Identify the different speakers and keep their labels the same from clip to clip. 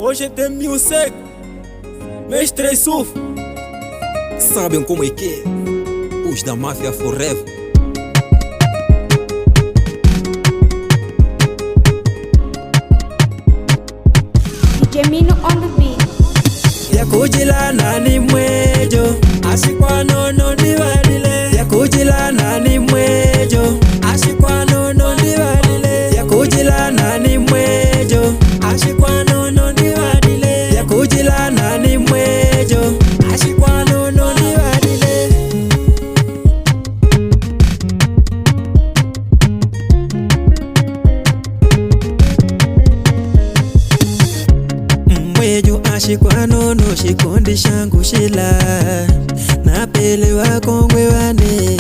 Speaker 1: Hoje tem music, mestre Suf.
Speaker 2: Sabem como é que é? Os da máfia forever.
Speaker 3: Gemino on the beat.
Speaker 1: Yakujila nani mwejo, ashikwa nono ndiwadile. Yakujila nani mwejo, ashikwa nono ndiwadile. Yakujila nani mwejo, ashikwa nono ndiwadile. Yakujila nani mwejo, ashikwa nono ndiwadile. Mwejo ashikwa nono shikondi shangu shila napele wakongwe wane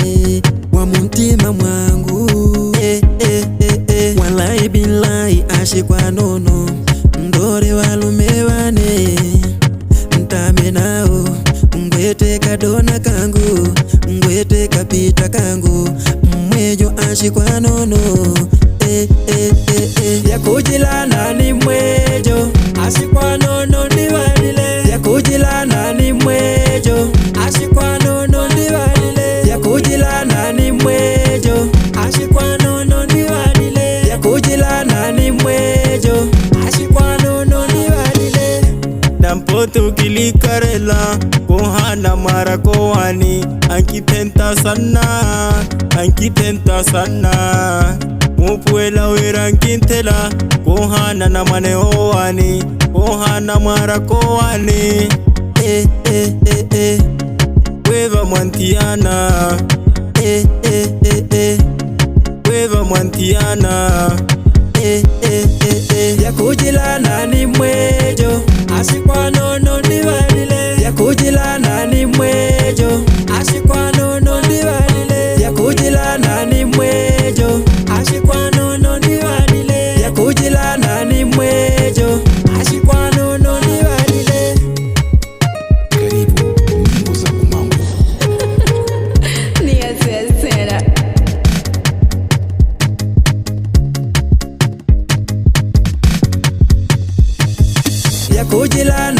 Speaker 1: wa muntima mwangu Walai bilai ashikwa nono ndore walume wane ntame nao ngwete kadona kangu ngwete kapita kangu Mwejo ashikwa nono Yakujila nani mwejo ashikwa nono ndiwadile. Yakujila nani mwejo ashikwa nono ndiwadile. Yakujila nani mwejo ashikwa nono ndiwadile. Yakujila nani mwejo ashikwa nono ndiwadile. Dampoto kilikarela kohana mara kohani ankitenta sana Mupuela werankintela kohana na manehoani kohana mara kohani Weva mwantiana Weva mwantiana Yakujila nani mwejo ashikwa nono ndiwadile. Yakujila nani mwejo ashikwa nono ndiwadile. Yakujila nani mwejo ashikwa nono ndiwadile. Yakujila nani mwejo ashikwa nono ndiwadile.
Speaker 2: Karibu nyimbo za kumambo.
Speaker 3: Ni asesera.
Speaker 1: Yakujila